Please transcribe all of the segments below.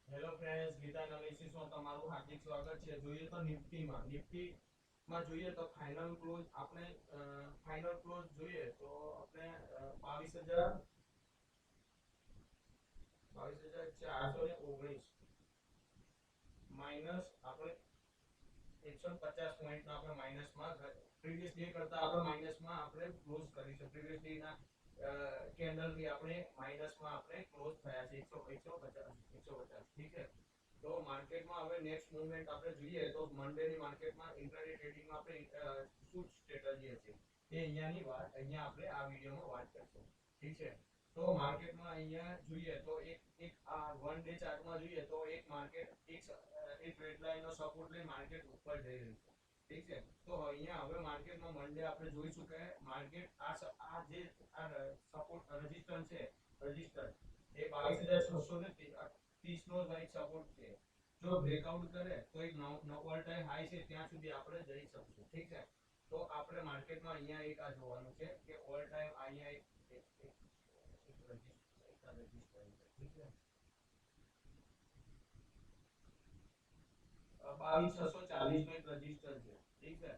Hello friends, Gita એનાલિસિસમાં તમારું હાર્દિક સ્વાગત છે. જોઈએ તો નિફ્ટીમાં જોઈએ તો ફાઇનલ ક્લોઝ જોઈએ તો આપણે 22,419 માઇનસ આપણે 150 પોઈન્ટનો આપણે માઇનસમાં પ્રીવિયસ ડે કરતા આપણે માઇનસમાં આપણે ક્લોઝ કરીશું. પ્રીવિયસ ડે ના કેન્ડલ થી આપણે માઇનસમાં આપણે ક્લોઝ થયા છે 150. ઠીક છે. તો માર્કેટમાં હવે નેક્સ્ટ મૂવમેન્ટ આપણે જોઈએ તો મંડે ની માર્કેટમાં ઇન્ટ્રાડે ટ્રેડિંગમાં આપણે શું સ્ટ્રેટેજી હશે એ અહીંયા આપણે આ વિડિયોમાં વાત કરશું. ઠીક છે. તો માર્કેટમાં અહીંયા જોઈએ તો એક આ વન ડે ચાર્ટમાં જોઈએ તો એક માર્કેટ એક ટ્રેડ લાઈનનો સપોર્ટ લઈ માર્કેટ ઉપર જઈ રહ્યું છે. ઠીક છે. તો અહીંયા હવે માર્કેટમાં મંડે આપણે જોઈશું કે માર્કેટ આ જે સપોર્ટ રેઝિસ્ટન્સ છે, રજિસ્ટર એ 22,630 નો એક સપોર્ટ છે. જો બ્રેકઆઉટ કરે તો એક ઓલ ટાઈમ હાઈ છે ત્યાં સુધી આપણે જઈ શકશું. ઠીક છે. તો આપણે માર્કેટમાં અહીંયા એક આ જોવાનું છે કે ઓલ ટાઈમ અહીંયા એક રજિસ્ટર છે. ઠીક છે. 22,640 નો એક રજિસ્ટર છે. ઠીક છે.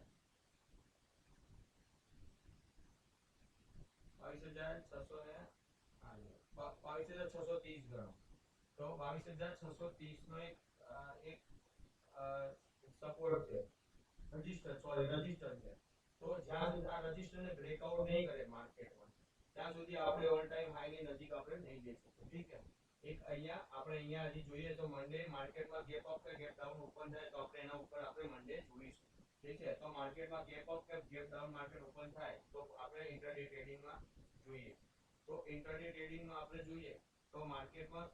22,630 ગણો તો 22,630 નો એક સપોર્ટ છે, રજિસ્ટર છે. તો જ્યાં સુધી આ રજિસ્ટરને બ્રેકઆઉટ નહીં કરે માર્કેટમાં ત્યાં સુધી આપણે ઓલ ટાઈમ હાઈ ની નજીક આપણે નહીં જઈ શકીએ. ઠીક છે. એક અહીંયા હજી જોઈએ તો મંડે માર્કેટમાં ગેપ અપ કે ગેપ ડાઉન ઓપન થાય તો આપણે એના ઉપર આપણે મંડે જોઈશું. ઠીક છે. તો માર્કેટમાં ગેપ અપ કે ગેપ ડાઉન માર્કેટ ઓપન થાય તો આપણે ઇન્ટ્રાડે ટ્રેડિંગમાં જોઈએ. તો ઇન્ટ્રાડે ટ્રેડિંગમાં આપણે જોઈએ તો માર્કેટમાં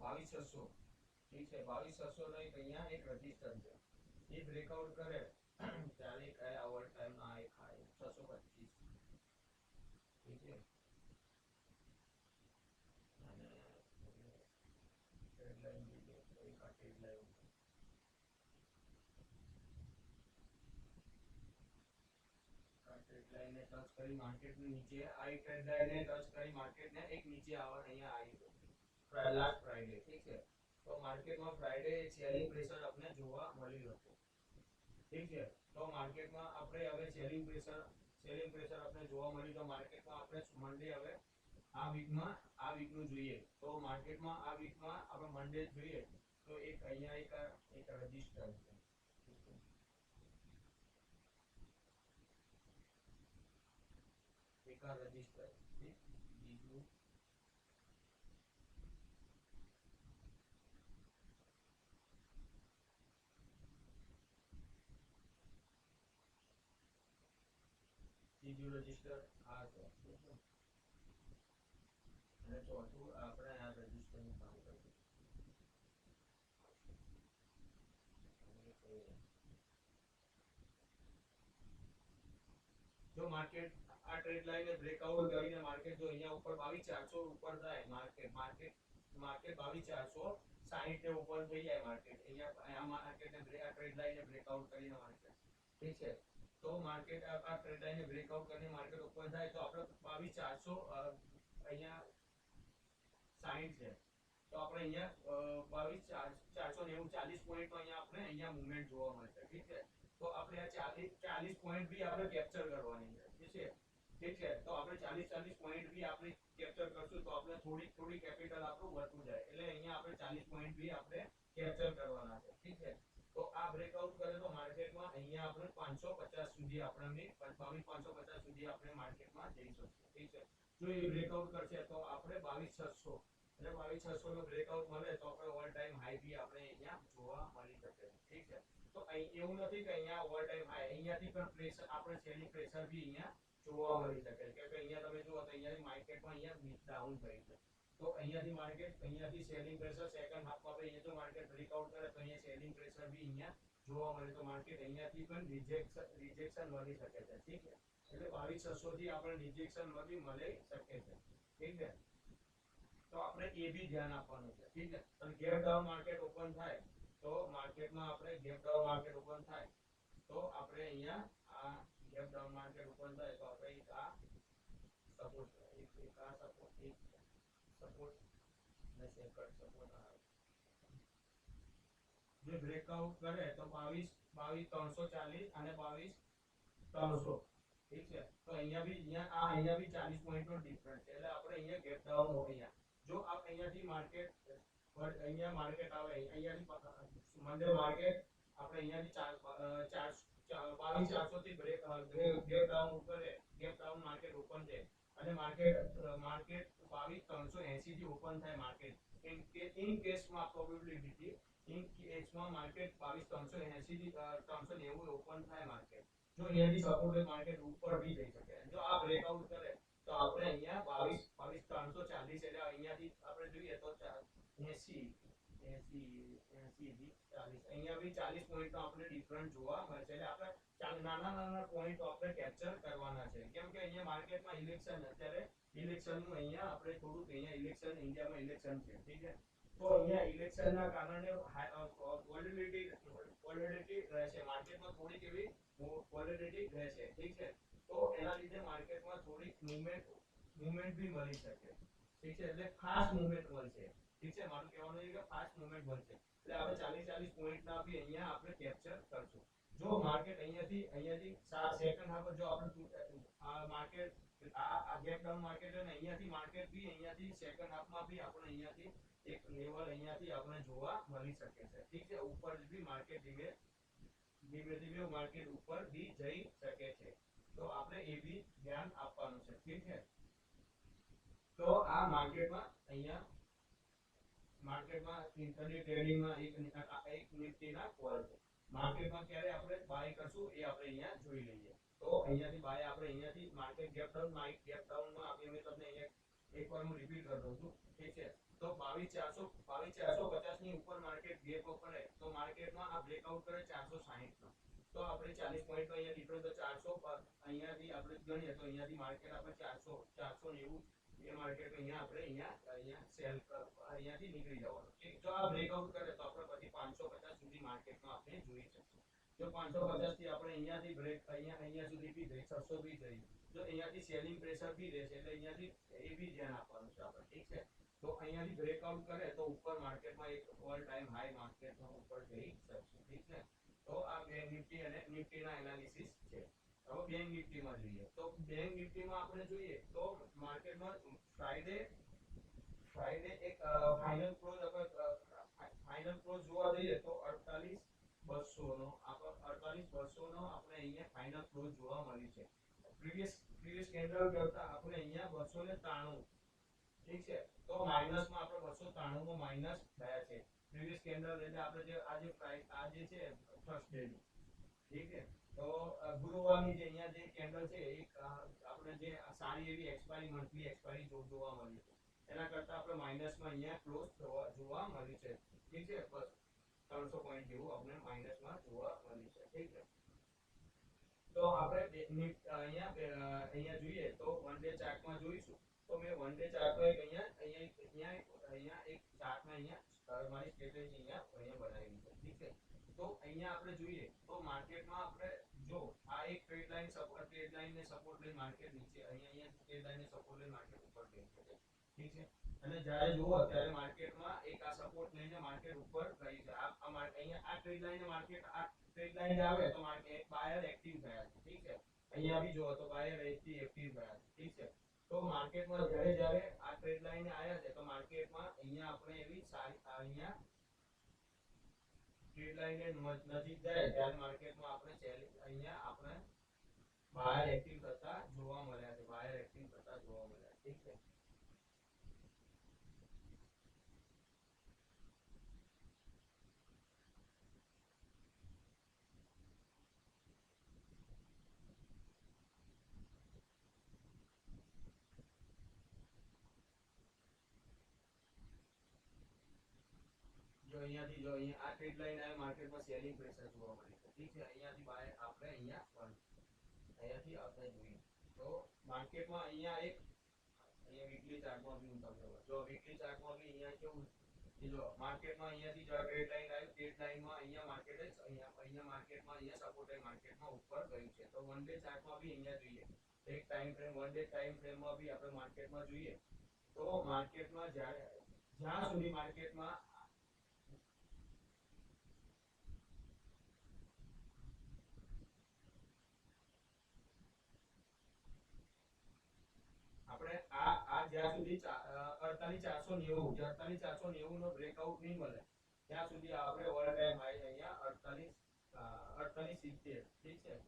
બાવીસ છસો. ઠીક છે. 22,600 નો એક અહીંયા એક રજિસ્ટર છે. એ બ્રેકઆઉટ કરે ત્યારે કયા ઓવર ટાઈમ આ એક હાઈ 625. ઠીક છે. અને ટ્રેડ લાઈન જોઈએ તો એક આ ટ્રેડ લાઈન લાઈને ટચ કરી માર્કેટની નીચે આ ટ્રેડ લાઈને ટચ કરી માર્કેટને એક નીચે આવવા અહીંયા આવી લાસ્ટ ફ્રાઈડે. ઠીક છે. તો માર્કેટમાં ફ્રાઈડે સેલિંગ પ્રેશર આપણે જોવા મળ્યું હતું. ઠીક છે. તો માર્કેટમાં આપણે હવે સેલિંગ પ્રેશર આપણે જોવા મળ્યું તો માર્કેટમાં આપણે મંડે હવે આ વીકનું જોઈએ તો માર્કેટમાં આ વીકમાં આપણે મંડે જોઈએ તો એક અહીંયા એક રજિસ્ટર છે. એક આ રજિસ્ટર બીજું રજિસ્ટર આ છે અને ચોથું આપણે આ રજિસ્ટરનું કામ કરીશું. જો માર્કેટ આ ટ્રેડ લાઈને બ્રેકઆઉટ કરીને માર્કેટ જો અહીંયા ઉપર 22,400 ઉપર થાય માર્કેટ 22,460 ને ઉપર થઈ જાય માર્કેટ અહીંયા માર્કેટને આ ટ્રેડ લાઈને બ્રેકઆઉટ કરીને માર્કેટ. ઠીક છે. તો માર્કેટ આ ટ્રેડ લાઈને બ્રેકઆઉટ કરીને માર્કેટ ઓપન થાય તો આપણે 22,400 અહીંયા 60 છે. તો આપણે અહીંયા 22,490 40 પોઈન્ટ નો અહીંયા મૂવમેન્ટ જોવા મળશે. ઠીક છે. તો આપણે આ 40 પોઈન્ટ બી આપણે કેપ્ચર કરવાની છે. ઠીક છે. તો આપણે 40 પોઈન્ટ બી આપણે કેપ્ચર કરશું તો આપણે થોડી કેપિટલ આપણું વધતું જાય એટલે અહીંયા આપણે 40 પોઈન્ટ બી આપણે કેપ્ચર કરવાના છે. ઠીક છે. તો આ બ્રેકઆઉટ કરે તો માર્કેટમાં અહીંયા આપણે 550 સુધી આપણે 22,550 સુધી આપણે માર્કેટમાં જઈ શકશું. ઠીક છે. જો એ બ્રેકઆઉટ કરશે તો આપણે 22,600 અને 22,600 નો બ્રેકઆઉટ મળે તો આપણે ઓલ ટાઈમ હાઈ બી આપણે અહીંયા જોવા મળી શકે. ઠીક છે. તો અહીં એવું નથી કે અહીંયા ઓવર ટાઈમ હાઈ, અહીંયાથી પણ પ્રેશર આપણે સેલિંગ પ્રેશર બી અહીંયા જોવા મળી શકે છે કે અહીંયા તમે જુઓ તો અહીંયાથી માર્કેટમાં અહીંયા ડાઉન થઈ છે, તો અહીંયાથી માર્કેટ અહીંયાથી સેલિંગ પ્રેશર સેકન્ડ હાફમાં આપણે અહીંયા જો માર્કેટ બ્રેકઆઉટ કરે તો અહીંયા સેલિંગ પ્રેશર બી અહીંયા જોવા મળે, તો માર્કેટ અહીંયાથી પણ રિજેક્શન મળી શકે છે, ઠીક છે, એટલે 22,600 થી આપણે રિજેક્શન મળી શકે છે, ઠીક છે, તો આપણે એ બી ધ્યાન આપવાનું છે, ઠીક છે, અને ગેપ ડાઉન માર્કેટ ઓપન થાય તો માર્કેટમાં આપણે ગેપ ડાઉન માર્કેટ ઓપન થાય તો આપણે અહીંયા આ ગેપ ડાઉન માર્કેટ ઓપન થાય તો આપણે એક આ સપોર્ટ એક આ સપોર્ટ ને સેકન્ડ સપોર્ટ આવે જે બ્રેકઆઉટ કરે તો 22,340 અને 22,300, ઠીક છે, તો અહીંયા બી અહીંયા બી 40 પોઈન્ટ નો ડિફરન્સ છે, એટલે આપણે અહીંયા ગેપ ડાઉન અહીંયા જો આ અહીંયાથી માર્કેટ અહીંયા માર્કેટ આવે અહીંયાથી મંડે માર્કેટ આપણે અહીંયાથી 22,400 થી ગેપ ડાઉન કરે, ગેપ ડાઉન માર્કેટ ઓપન છે અને માર્કેટ 22,380 થી ઓપન થાય માર્કેટ ઇન કેસમાં પ્રોબેબિલિટી ઇન કેસમાં માર્કેટ 22,380 થી 390 ઓપન થાય માર્કેટ, જો અહીંયાથી સપોર્ટેડ માર્કેટ ઉપર બી જઈ શકે, જો આ બ્રેકઆઉટ કરે તો આપણે અહીંયા 22,340 એટલે અહીંયાથી આપણે જોઈએ તો 80 થી 40 અહીંયા બી 40 પોઈન્ટ નો આપણે ડિફરન્સ જોવા મળશે, એટલે આપણે નાના પોઈન્ટ આપણે કેપ્ચર કરવાના છે, કેમ કે અહીંયા માર્કેટમાં ઇલેક્શન અત્યારે ઇલેક્શનનું અહીંયા આપણે થોડુંક અહીંયા ઇલેક્શન ઇન્ડિયામાં ઇલેક્શન છે, ઠીક છે, તો અહીંયા ઇલેક્શનના કારણે વોલેટિલિટી રહેશે માર્કેટમાં, થોડીક એવી વોલેટિલિટી રહેશે, ઠીક છે, તો એના લીધે માર્કેટમાં થોડીક મૂવમેન્ટ બી મળી શકે, ઠીક છે, એટલે ફાસ્ટ મૂવમેન્ટ મળશે, ઠીક છે, મારું કહેવાનું છે કે ફાસ્ટ મૂવમેન્ટ મળશે, એટલે આપણે 40 પોઈન્ટ ના બી અહીંયા આપણે કેપ્ચર કરશું, જો માર્કેટ અહીંયાથી સેકન્ડ હાફ જો આપણે આ માર્કેટ આ ગેપ ડાઉન માર્કેટ અને અહીંયાથી માર્કેટ બી અહીંયાથી સેકન્ડ હાફમાં બી આપણે અહીંયાથી એક લેવલ અહીંયાથી આપણે જોવા મળી શકે છે, ઠીક છે, ઉપર બી માર્કેટ ધીમે માર્કેટ ઉપર બી જઈ શકે છે, તો આપણે એ બી ધ્યાન આપવાનું છે, ઠીક છે, તો આ માર્કેટમાં અહીંયા માર્કેટમાં ઇન્ટરડે ટ્રેડિંગમાં એક નિફ્ટીના કોલ છે, માર્કેટમાં ક્યારે આપણે બાય કરશું એ આપણે અહીંયા જોઈ લઈએ, તો અહીંયાથી બાય આપણે અહીંયાથી માર્કેટ ગેપ ડાઉનમાં આપણે મેં તમને અહીંયા એકવાર હું રિપીટ કરી દઉં છું, ઠીક છે, તો 22,450 ની ઉપર માર્કેટ ગેપ કરે તો માર્કેટમાં આ બ્રેકઆઉટ કરે 460 નો, તો આપણે 40 પોઈન્ટ નો અહીંયા ડિફરન્સ તો 400 અહીંયાથી આપણે ગણીએ તો અહીંયાથી માર્કેટ આપણે 490 એ માર્કેટ અહીંયા સેલ અહીંયાથી નીકળી જવાનું, જો આ બ્રેકઆઉટ કરે તો આપણે પછી 550 સુધી માર્કેટમાં આપણે જોઈ શકીએ, જો 550 થી આપણે અહીંયાથી બ્રેક અહીંયા સુધી બી જઈ 600 બી જઈ, જો અહીંયાથી સેલિંગ પ્રેશર બી રહેશે એટલે અહીંયાથી એ બી ધ્યાન આપવાનું છે આપણે, ઠીક છે, તો અહીંયાથી બ્રેકઆઉટ કરે તો ઉપર માર્કેટમાં એક ઓલ ટાઈમ હાઈ માર્કેટમાં ઉપર જઈ શકશે, ઠીક છે, તો આ બેંક નિફ્ટી અને નિફ્ટીના એનાલિસિસ છે, હવે બેંક નિફ્ટીમાં જોઈએ તો બેંક નિફ્ટીમાં આપણે જોઈએ તો માર્કેટમાં ફ્રાઈડે એક ફાઇનલ ક્લોઝ જોવા જઈએ તો 48,200 નો આપણે અહીંયા ફાઇનલ ક્લોઝ જોવા મળી છે, પ્રીવિયસ કેન્ડલ કરતા આપણે અહીંયા 293, ઠીક છે, તો માઈનસમાં આપણે 293 માં માઈનસ થયા છે, પ્રીવિયસ કેન્ડલ એટલે આપણે જે આજે છે થર્સડે ની, ઠીક છે, તો ગુરુવારની જે અહીંયા જે કેન્ડલ છે એક આપણે જે સારી એવી એક્સપાયરી મંથલી એક્સપાયરી જોવા મળી છે, એના કરતા આપણે માઈનસમાં અહીંયા ક્લોઝ જોવા મળી છે, ઠીક છે, બસ 300 પોઈન્ટ જેવું આપણે માઈનસમાં જોવા મળી છે, ઠીક છે, તો આપણે અહીંયા જોઈએ તો વન ડે ચાર્ટમાં જોઈશું, તો મેં વન ડે ચાર્ટમાં એક અહીંયા એક ચાર્ટમાં અહીંયા મારી સ્ટ્રેટેજી અહીંયા બનાવી છે, ઠીક છે, તો અહીંયા આપણે જોઈએ તો માર્કેટમાં આપણે જો આ એક ટ્રેડ લાઈન ને સપોર્ટ લાઈન માર્કેટ નીચે અહીંયા ટ્રેડ લાઈન ને સપોર્ટ લાઈન માર્કેટ ઉપર ગઈ છે, ઠીક છે, અને જ્યારે જુઓ ત્યારે માર્કેટમાં એક આ સપોર્ટ લઈને માર્કેટ ઉપર ગઈ છે, અહીંયા આ ટ્રેડ લાઈન માર્કેટ આ ટ્રેડ લાઈન આવે તો માર્કેટ બાયર એક્ટિવ થયા છે, ઠીક છે, અહીંયા બી જુઓ તો બાયર એક્ટિવ થયા છે, ઠીક છે, તો માર્કેટમાં જ્યારે આ ટ્રેડ લાઈન આયા છે તો માર્કેટમાં અહીંયા આપણે એવી સારી અહીંયા ટ્રેડ લાઈન નજીક જાય ત્યારે માર્કેટમાં આપણે અહીંયા આપણે બાયર એક્ટિવ થતા જોવા મળ્યા છે, ઠીક છે, અહીંયાથી જો અહીંયા આ ટ્રેડ લાઈન આવે માર્કેટમાં સેલિંગ પ્રેશર જોવા મળે છે ઠીક છે અહીંયાથી બાય આપણે અહીંયાથી આપણે જોઈએ તો માર્કેટમાં અહીંયા એક અહીંયા વીકલી ચાર્ટમાં બી હું તમને જો વીકલી ચાર્ટમાં બી અહીંયા કેવું જો માર્કેટમાં અહીંયાથી જો ટ્રેડ લાઈન આવી ટ્રેડ લાઈનમાં અહીંયા માર્કેટ અહીંયા માર્કેટમાં અહીંયા સપોર્ટ માર્કેટમાં ઉપર ગયું છે તો વન ડે ચાર્ટમાં બી અહીંયા જોઈએ એક time frame one day time ફ્રેમમાં બી આપણે માર્કેટમાં જોઈએ તો માર્કેટમાં જ્યાં સુધી માર્કેટમાં આપણે આ જ્યાં સુધી 48490 નો બ્રેકઆઉટ નહીં મળે ત્યાં સુધી આપણે ઓલ ટાઈમ હાઈ અહીંયા 4870 ઠીક છે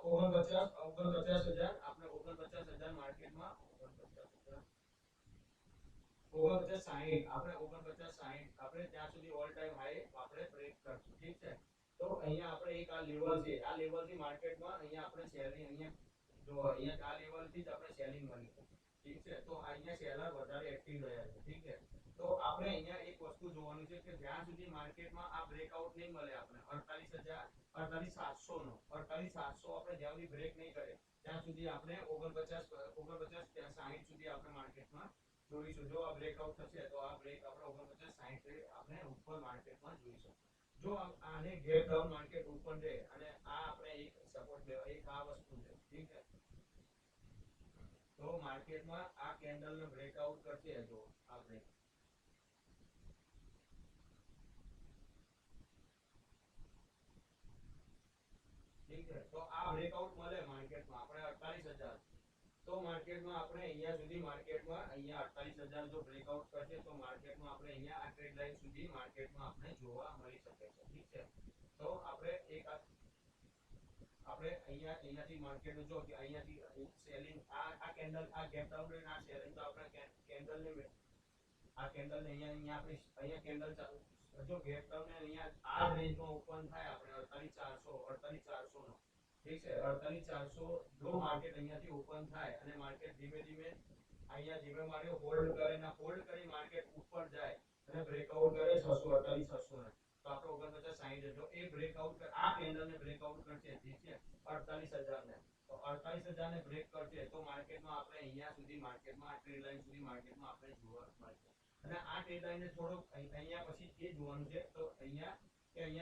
49000 આપણે 49000 માર્કેટમાં 4960 આપણે 4960 આપણે ત્યાં સુધી ઓલ ટાઈમ હાઈ આપણે બ્રેક કરશું ઠીક છે તો અહીંયા આપણે એક આ લેવલ છે આ લેવલ થી માર્કેટમાં અહીંયા આપણે સેલિંગ અહીંયા જો અહીંયા આ લેવલ થી જ આપણે સેલિંગ મળી ઠીક છે તો અહીંયા સેલર વધારે એક્ટિવ રહ્યા છે ઠીક છે તો આપણે અહીંયા એક વસ્તુ જોવાનું છે કે જ્યાં સુધી માર્કેટમાં આ બ્રેકઆઉટ નહીં મળે આપણે 48700 નો 48700 આપણે જ્યાં સુધી બ્રેક નહીં કરે ત્યાં સુધી આપણે 49 સુધી આપણે માર્કેટમાં જોઈશું જો આ બ્રેકઆઉટ થશે તો આ બ્રેક આપણે 49 આપણે ઉપર માર્કેટમાં જોઈશું જો આને ગેપ ડાઉન માર્કેટ ઉપર જાય અને આ આપણે એક સપોર્ટ લેવા એક આ વસ્તુ છે ઠીક છે તો માર્કેટમાં આ કેન્ડલ નો બ્રેકઆઉટ કરશે જો આપણે ઠીક છે તો આ બ્રેકઆઉટ મળે માર્કેટમાં આપણે 48000 તો માર્કેટમાં આપણે અહીંયા સુધી માર્કેટમાં અહીંયા 48000 જો બ્રેકઆઉટ કરશે તો માર્કેટમાં આપણે અહીંયા આ ટ્રેડ લાઈન સુધી માર્કેટમાં આપણે જોવા મળી શકે છે ઠીક છે તો આપણે એક આપણે અહીંયાથી માર્કેટ જો કે અહીંયાથી સેલિંગ આ કેન્ડલ આ ગેપ ડાઉન રેન આ સેલિંગ તો આપણે કેન્ડલ ને આ કેન્ડલ ને અહીંયા આપણે અહીંયા કેન્ડલ ચાલુ જો ગેપ ડાઉન ને અહીંયા આ રેન્જમાં ઓપન થાય આપણે 48400 નો ઠીક છે 48400 જો માર્કેટ અહીંયાથી ઓપન થાય અને માર્કેટ ધીમે ધીમે અહીંયા ધીમે મારે હોલ્ડ કરે ના હોલ્ડ કરી માર્કેટ ઉપર જાય અને બ્રેકઆઉટ કરે 648 600 તો આપણે 4960 જો એ બ્રેકઆઉટ આ કેન્ડલ ને બ્રેકઆઉટ કરશે ઠીક છે 48000 ને તો 48000 ને બ્રેક કરશે તો માર્કેટમાં આપણે અહીંયા સુધી માર્કેટમાં આ ટ્રેડ લાઈન સુધી માર્કેટમાં આપણે જોવા મળશે અને આ ટ્રેડ લાઈન ને થોડુંક અહીંયા પછી એ જોવાનું છે તો અહીંયા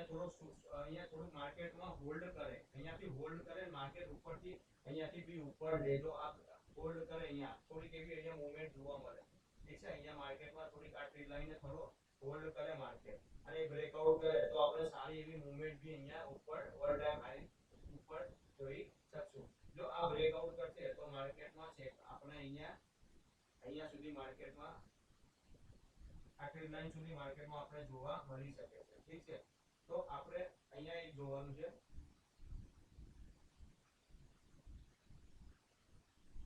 થોડુંક માર્કેટમાં હોલ્ડ કરે અહીંયાથી હોલ્ડ કરે માર્કેટ ઉપરથી અહીંયાથી બી ઉપર જાય જો આ હોલ્ડ કરે અહીંયા થોડીક એવી અહીંયા મૂવમેન્ટ જોવા મળે ઠીક છે અહીંયા માર્કેટમાં થોડીક આ ટ્રેડ લાઈન ને થોડો હોલ્ડ કરે માર્કેટ અને બ્રેકઆઉટ કરે તો આપણે સારી એવી મૂવમેન્ટ બી અહીંયા ઉપર ઓલ ટાઈમ હાઈ ઉપર જોઈ શકશું જો આ બ્રેકઆઉટ કરશે તો માર્કેટમાં છે આપણે અહીંયા સુધી માર્કેટમાં આ ટ્રેડ લાઈન સુધી માર્કેટમાં આપણે જોવા મળી શકે છે ઠીક છે તો આપણે અહીંયા એક જોવાનું છે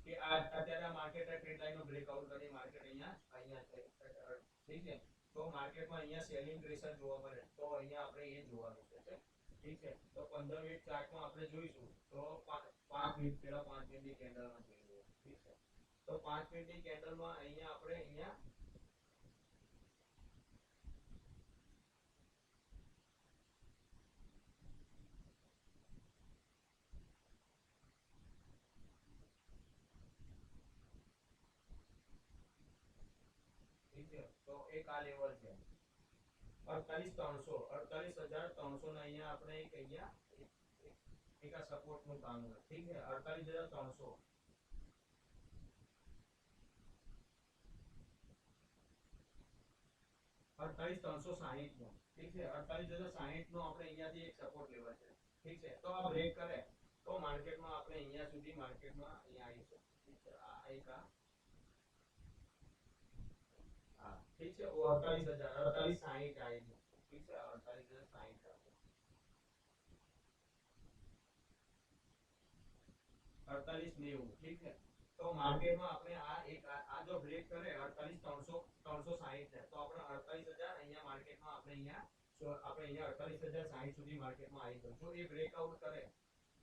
કે આ અત્યારે માર્કેટ ટ્રેડ લાઈન નો બ્રેકઆઉટ કરી માર્કેટ અહીંયા ઠીક છે તો માર્કેટમાં અહીંયા સેલિંગ પ્રેશર જોવા મળે તો અહીંયા આપણે એ જોવાનું છે ઠીક છે તો 15 મિનિટ ચાર્ટમાં આપણે જોઈશું તો 5 મિનિટ પહેલા 5 મિનિટની કેન્ડલમાં જોઈએ ઠીક છે તો 5 મિનિટની કેન્ડલમાં અહીંયા આપણે અહીંયા તો એક આ લેવલ છે 48300 ને અહીંયા આપણે એક આ સપોર્ટ નું કામ છે ઠીક છે 48300 48360 નો ઠીક છે 48060 નો આપણે અહીંયાથી એક સપોર્ટ લેવલ છે ઠીક છે તો આ બ્રેક કરે તો માર્કેટમાં આપણે અહીંયા સુધી માર્કેટમાં અહીંયા આવીશું ઠીક છે આ એક ઠીક છે 4860 આવી ઠીક છે 4860 4890 ઠીક છે તો માર્કેટમાં આપણે આ જો બ્રેક કરે 48360 ને તો આપણે 48000 અહીંયા માર્કેટમાં આપણે અહીંયા 48060 સુધી માર્કેટમાં આવી જશું જો એ બ્રેકઆઉટ કરે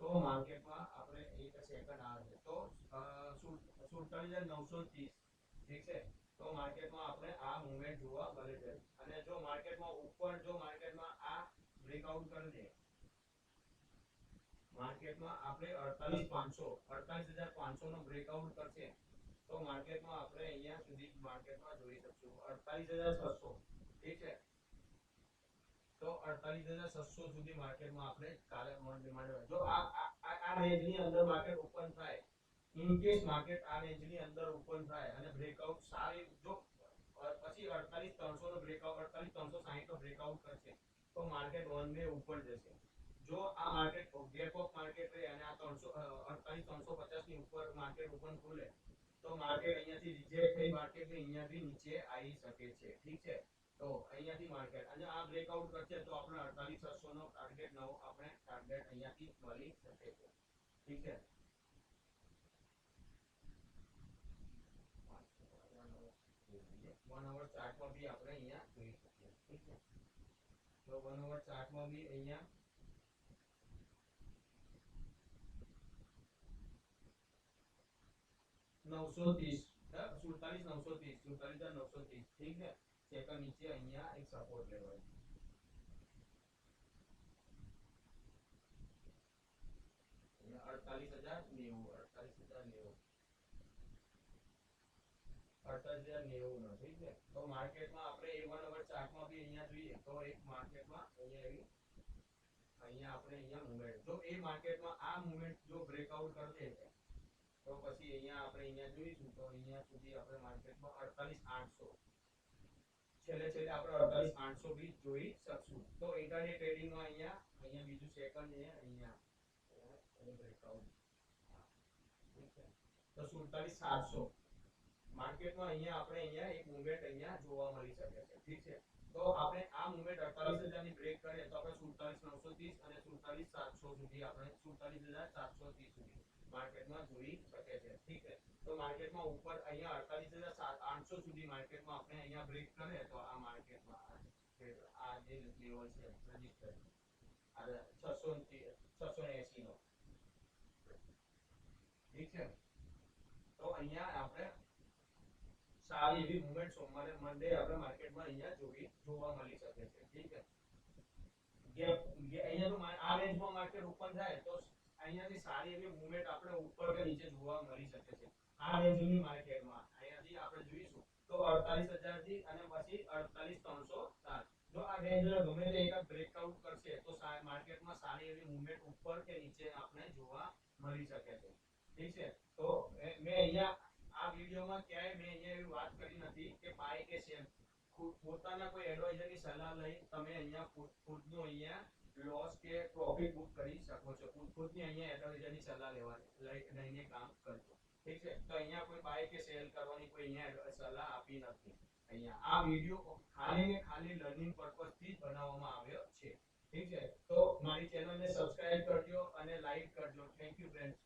તો માર્કેટમાં આપણે એક સેકન્ડ આવે તો 47930 ઠીક છે તો માર્કેટમાં આપણે આ મૂવમેન્ટ જોવા મળે છે. અને જો માર્કેટમાં ઉપર જો માર્કેટમાં આ બ્રેકઆઉટ કરી દે, માર્કેટમાં આપણે 48,500 નો બ્રેકઆઉટ કરશે તો માર્કેટમાં આપણે અહીંયા સુધી માર્કેટમાં જોઈ શકશું 48,600. ઠીક છે, તો 48,600 સુધી માર્કેટમાં આપણે કાલે ડિમાન્ડ જો આ રેન્જની અંદર માર્કેટ ઓપન થાય, ઇન કેસ માર્કેટ આ રેન્જની અંદર ઓપન થાય અને બ્રેકઆઉટ સારી જો પછી 48,300 નો બ્રેકઆઉટ 48,360 નો બ્રેકઆઉટ કરશે તો માર્કેટ વન વે ઉપર જશે. જો આ માર્કેટ ગેપ ઓફ માર્કેટ રહે અને આ 48,350 ની ઉપર માર્કેટ ઓપન ખુલે તો માર્કેટ અહીંયાથી રિજેક્ટ થઈ માર્કેટ અહીંયાથી નીચે આવી શકે છે. ઠીક છે, તો અહીંયાથી માર્કેટ અને આ બ્રેકઆઉટ કરશે તો આપણે 48,600 નો ટાર્ગેટ નવો આપણે ટાર્ગેટ અહીંયાથી મળી શકે છે. ઠીક છે, 1 hour ચાર્ટમાં બી આપણે અહીંયા જોઈ શકીએ. ઠીક છે, તો 1 hour ચાર્ટમાં બી અહીંયા 930 47,930 47,930. ઠીક છે, સેકન્ડ નીચે અહીંયા એક સપોર્ટ લેવલ 48,090 48,090 નો. ઠીક છે, તો માર્કેટમાં આપણે એ 1 hour ચાર્ટમાં બી અહીંયા જોઈએ તો એક માર્કેટમાં અહીંયા આપણે અહીંયા મૂવમેન્ટ જો એ માર્કેટમાં આ મૂવમેન્ટ જો બ્રેકઆઉટ કરી દે તો પછી અહીંયા આપણે અહીંયા જોઈશું તો અહીંયા સુધી આપણે માર્કેટમાં 48,800 છેલ્લે આપણે 48,800 બી જોઈ શકશું. તો ઇન્ટરડે ટ્રેડિંગમાં અહીંયા બીજું સેકન્ડ છે અહીંયા બ્રેકઆઉટ. ઠીક છે, તો 47,700 માર્કેટમાં અહીંયા એક મૂવમેન્ટ અહીંયા જોવા મળી શકે છે. ઠીક છે, તો આપણે આ મૂવમેન્ટ 48,000 ની બ્રેક કરીએ તો આપણે 47,930 અને 47,700 સુધી આપણે 47,730 સુધી માર્કેટમાં જોઈ શકે છે. ઠીક છે, તો માર્કેટમાં ઉપર અહીંયા 48,800 સુધી માર્કેટમાં આપણે અહીંયા બ્રેક કરે તો આ માર્કેટમાં આ જે લેવલ છે રજિસ્ટર આ 680 નો. ઠીક છે, તો અહીંયા આપણે સારી એવી મૂવમેન્ટ સોમવારે મંડે આપણે માર્કેટમાં અહીંયા જોવા મળી શકે છે. ઠીક છે, અહીંયા તો આ રેન્જમાં માર્કેટ ઓપન થાય તો અહીંયાથી સારી એવી મૂવમેન્ટ આપણે ઉપર કે નીચે જોવા મળી શકે છે. આ રેન્જની માર્કેટમાં અહીંયાથી આપણે જોઈશું તો 48,000 થી અને પછી 48,307 જો આ રેન્જ ગમે તે એક બ્રેકઆઉટ કરશે તો માર્કેટમાં સારી એવી મૂવમેન્ટ ઉપર કે નીચે આપણે જોવા મળી શકે છે. ઠીક છે, તો મેં અહીંયા આ વિડિયોમાં ક્યાંય મેં અહીંયા એવી વાત કરી નથી કે બાય કે સેલ પોતાના કોઈ એડવાઇઝરની સલાહ લઈ તમે અહીંયા ખુદનો અહીંયા લોસ કે પ્રોફિટ બુક કરી શકો છો. ખુદની અહીંયા એડવાઇઝરની સલાહ લઈને કામ કરજો. ઠીક છે, તો અહીંયા કોઈ બાય કે સેલ કરવાની કોઈ અહીંયા સલાહ આપી નથી. અહીંયા આ વિડિયો ખાલી ને ખાલી લર્નિંગ પર્પઝથી જ બનાવવામાં આવ્યો છે. ઠીક છે, તો મારી ચેનલને સબસ્ક્રાઇબ કરજો અને લાઈક કરજો. Thank you friends.